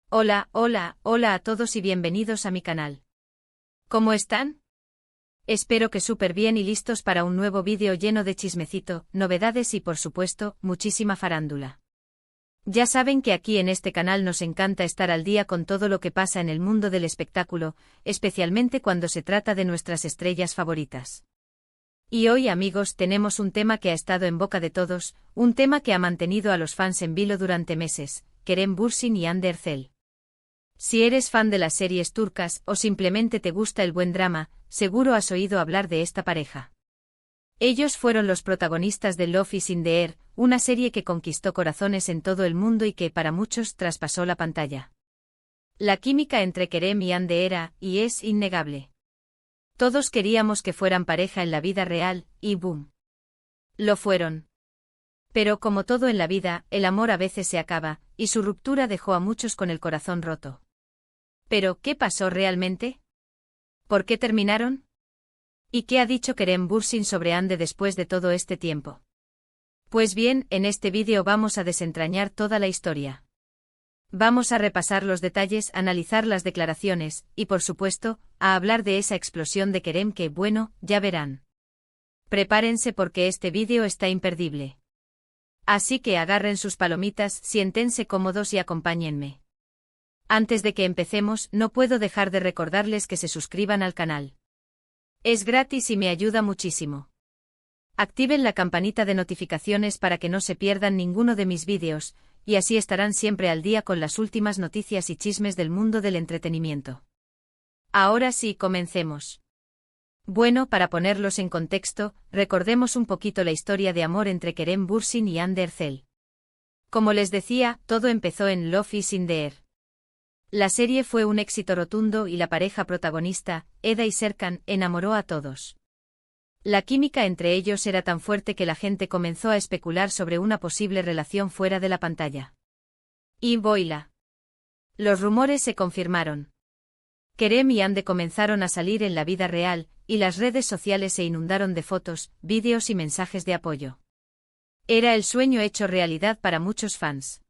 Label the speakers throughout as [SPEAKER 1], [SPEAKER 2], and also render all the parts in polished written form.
[SPEAKER 1] Hola, hola, hola a todos y bienvenidos a mi canal. ¿Cómo están? Espero que súper bien y listos para un nuevo vídeo lleno de chismecito, novedades y por supuesto, muchísima farándula. Ya saben que aquí en este canal nos encanta estar al día con todo lo que pasa en el mundo del espectáculo, especialmente cuando se trata de nuestras estrellas favoritas. Y hoy, amigos, tenemos un tema que ha estado en boca de todos, un tema que ha mantenido a los fans en vilo durante meses, Kerem Bürsin y Hande Erçel. Si eres fan de las series turcas o simplemente te gusta el buen drama, seguro has oído hablar de esta pareja. Ellos fueron los protagonistas de Love is in the Air, una serie que conquistó corazones en todo el mundo y que para muchos traspasó la pantalla. La química entre Kerem y Hande era, y es, innegable. Todos queríamos que fueran pareja en la vida real, y boom. Lo fueron. Pero como todo en la vida, el amor a veces se acaba, y su ruptura dejó a muchos con el corazón roto. ¿Pero qué pasó realmente? ¿Por qué terminaron? ¿Y qué ha dicho Kerem Bürsin sobre Hande después de todo este tiempo? Pues bien, en este vídeo vamos a desentrañar toda la historia. Vamos a repasar los detalles, analizar las declaraciones, y por supuesto, a hablar de esa explosión de Kerem que, bueno, ya verán. Prepárense porque este vídeo está imperdible. Así que agarren sus palomitas, siéntense cómodos y acompáñenme. Antes de que empecemos, no puedo dejar de recordarles que se suscriban al canal. Es gratis y me ayuda muchísimo. Activen la campanita de notificaciones para que no se pierdan ninguno de mis vídeos, y así estarán siempre al día con las últimas noticias y chismes del mundo del entretenimiento. Ahora sí, comencemos. Bueno, para ponerlos en contexto, recordemos un poquito la historia de amor entre Kerem Bürsin y Hande Erçel. Como les decía, todo empezó en Love is in the Air. La serie fue un éxito rotundo y la pareja protagonista, Eda y Serkan, enamoró a todos. La química entre ellos era tan fuerte que la gente comenzó a especular sobre una posible relación fuera de la pantalla. Y voila. Los rumores se confirmaron. Kerem y Hande comenzaron a salir en la vida real, y las redes sociales se inundaron de fotos, vídeos y mensajes de apoyo. Era el sueño hecho realidad para muchos fans.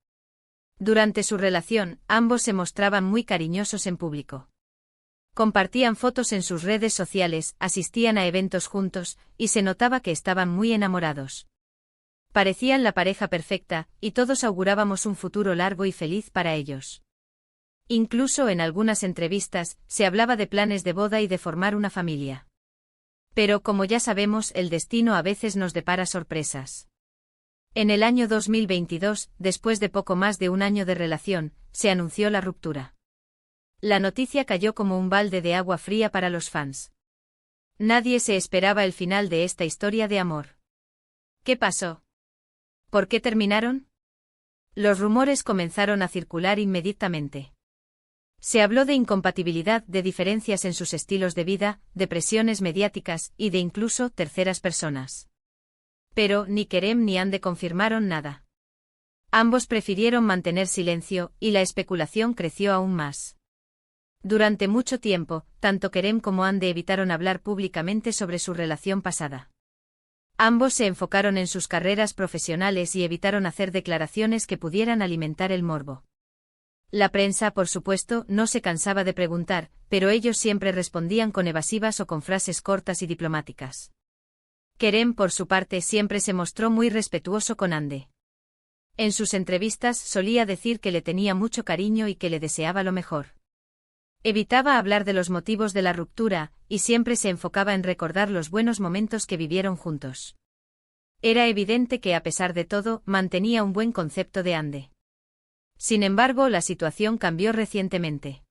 [SPEAKER 1] Durante su relación, ambos se mostraban muy cariñosos en público. Compartían fotos en sus redes sociales, asistían a eventos juntos, y se notaba que estaban muy enamorados. Parecían la pareja perfecta, y todos augurábamos un futuro largo y feliz para ellos. Incluso en algunas entrevistas, se hablaba de planes de boda y de formar una familia. Pero como ya sabemos, el destino a veces nos depara sorpresas. En el año 2022, después de poco más de un año de relación, se anunció la ruptura. La noticia cayó como un balde de agua fría para los fans. Nadie se esperaba el final de esta historia de amor. ¿Qué pasó? ¿Por qué terminaron? Los rumores comenzaron a circular inmediatamente. Se habló de incompatibilidad, de diferencias en sus estilos de vida, de presiones mediáticas y de incluso terceras personas. Pero ni Kerem ni Hande confirmaron nada. Ambos prefirieron mantener silencio, y la especulación creció aún más. Durante mucho tiempo, tanto Kerem como Hande evitaron hablar públicamente sobre su relación pasada. Ambos se enfocaron en sus carreras profesionales y evitaron hacer declaraciones que pudieran alimentar el morbo. La prensa, por supuesto, no se cansaba de preguntar, pero ellos siempre respondían con evasivas o con frases cortas y diplomáticas. Kerem, por su parte, siempre se mostró muy respetuoso con Hande. En sus entrevistas solía decir que le tenía mucho cariño y que le deseaba lo mejor. Evitaba hablar de los motivos de la ruptura, y siempre se enfocaba en recordar los buenos momentos que vivieron juntos. Era evidente que a pesar de todo, mantenía un buen concepto de Hande. Sin embargo, la situación cambió recientemente.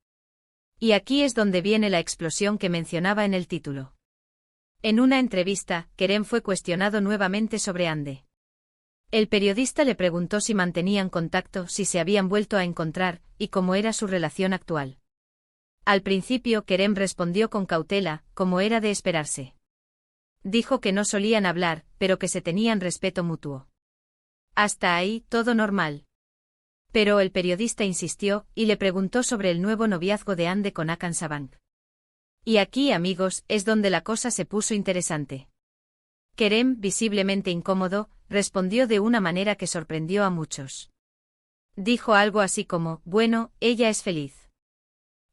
[SPEAKER 1] Y aquí es donde viene la explosión que mencionaba en el título. En una entrevista, Kerem fue cuestionado nuevamente sobre Hande. El periodista le preguntó si mantenían contacto, si se habían vuelto a encontrar, y cómo era su relación actual. Al principio Kerem respondió con cautela, como era de esperarse. Dijo que no solían hablar, pero que se tenían respeto mutuo. Hasta ahí, todo normal. Pero el periodista insistió, y le preguntó sobre el nuevo noviazgo de Hande con Hakan Sabank. Y aquí, amigos, es donde la cosa se puso interesante. Kerem, visiblemente incómodo, respondió de una manera que sorprendió a muchos. Dijo algo así como, bueno, ella es feliz.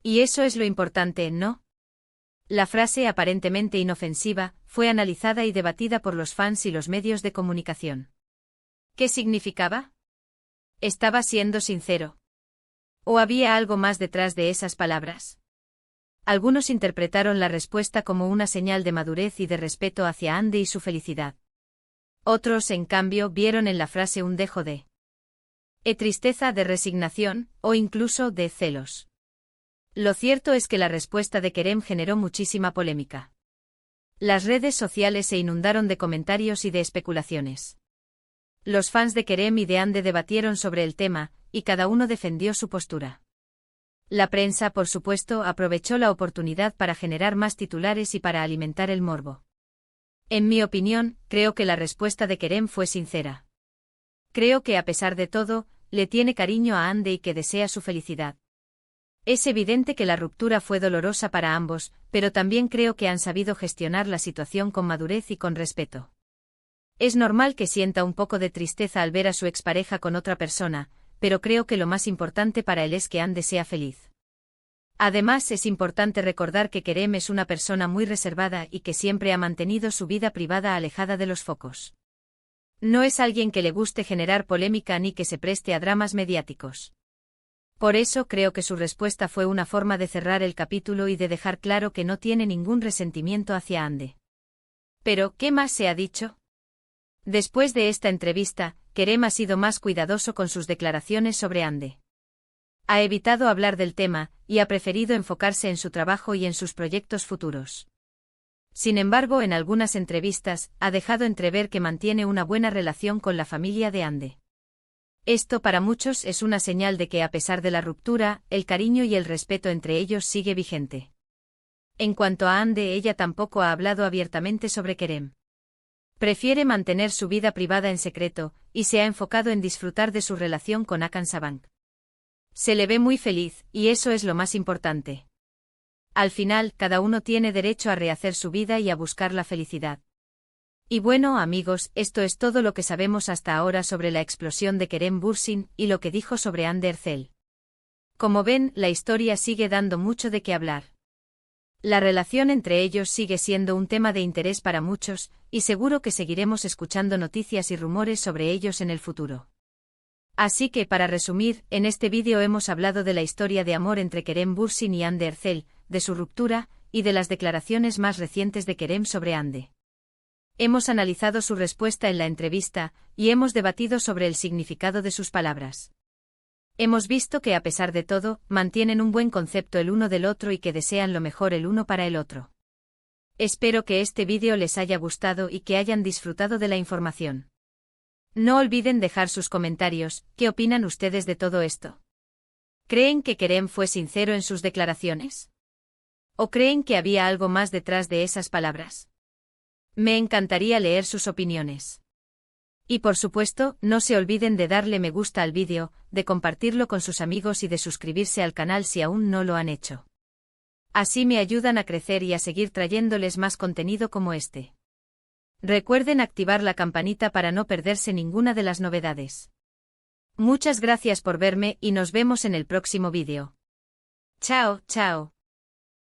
[SPEAKER 1] Y eso es lo importante, ¿no? La frase, aparentemente inofensiva, fue analizada y debatida por los fans y los medios de comunicación. ¿Qué significaba? ¿Estaba siendo sincero? ¿O había algo más detrás de esas palabras? Algunos interpretaron la respuesta como una señal de madurez y de respeto hacia Andy y su felicidad. Otros, en cambio, vieron en la frase un dejo de tristeza, de resignación, o incluso de celos. Lo cierto es que la respuesta de Kerem generó muchísima polémica. Las redes sociales se inundaron de comentarios y de especulaciones. Los fans de Kerem y de Hande debatieron sobre el tema, y cada uno defendió su postura. La prensa, por supuesto, aprovechó la oportunidad para generar más titulares y para alimentar el morbo. En mi opinión, creo que la respuesta de Kerem fue sincera. Creo que a pesar de todo, le tiene cariño a Hande y que desea su felicidad. Es evidente que la ruptura fue dolorosa para ambos, pero también creo que han sabido gestionar la situación con madurez y con respeto. Es normal que sienta un poco de tristeza al ver a su expareja con otra persona, pero creo que lo más importante para él es que Hande sea feliz. Además, es importante recordar que Kerem es una persona muy reservada y que siempre ha mantenido su vida privada alejada de los focos. No es alguien que le guste generar polémica ni que se preste a dramas mediáticos. Por eso creo que su respuesta fue una forma de cerrar el capítulo y de dejar claro que no tiene ningún resentimiento hacia Hande. Pero, ¿qué más se ha dicho? Después de esta entrevista, Kerem ha sido más cuidadoso con sus declaraciones sobre Hande. Ha evitado hablar del tema, y ha preferido enfocarse en su trabajo y en sus proyectos futuros. Sin embargo, en algunas entrevistas, ha dejado entrever que mantiene una buena relación con la familia de Hande. Esto para muchos es una señal de que a pesar de la ruptura, el cariño y el respeto entre ellos sigue vigente. En cuanto a Hande, ella tampoco ha hablado abiertamente sobre Kerem. Prefiere mantener su vida privada en secreto, y se ha enfocado en disfrutar de su relación con Hakan Sabank. Se le ve muy feliz, y eso es lo más importante. Al final, cada uno tiene derecho a rehacer su vida y a buscar la felicidad. Y bueno, amigos, esto es todo lo que sabemos hasta ahora sobre la explosión de Kerem Bürsin y lo que dijo sobre Hande Erçel. Como ven, la historia sigue dando mucho de qué hablar. La relación entre ellos sigue siendo un tema de interés para muchos, y seguro que seguiremos escuchando noticias y rumores sobre ellos en el futuro. Así que, para resumir, en este vídeo hemos hablado de la historia de amor entre Kerem Bürsin y Hande Erçel, de su ruptura, y de las declaraciones más recientes de Kerem sobre Hande. Hemos analizado su respuesta en la entrevista, y hemos debatido sobre el significado de sus palabras. Hemos visto que a pesar de todo, mantienen un buen concepto el uno del otro y que desean lo mejor el uno para el otro. Espero que este vídeo les haya gustado y que hayan disfrutado de la información. No olviden dejar sus comentarios. ¿Qué opinan ustedes de todo esto? ¿Creen que Kerem fue sincero en sus declaraciones? ¿O creen que había algo más detrás de esas palabras? Me encantaría leer sus opiniones. Y por supuesto, no se olviden de darle me gusta al vídeo, de compartirlo con sus amigos y de suscribirse al canal si aún no lo han hecho. Así me ayudan a crecer y a seguir trayéndoles más contenido como este. Recuerden activar la campanita para no perderse ninguna de las novedades. Muchas gracias por verme y nos vemos en el próximo vídeo. Chao, chao.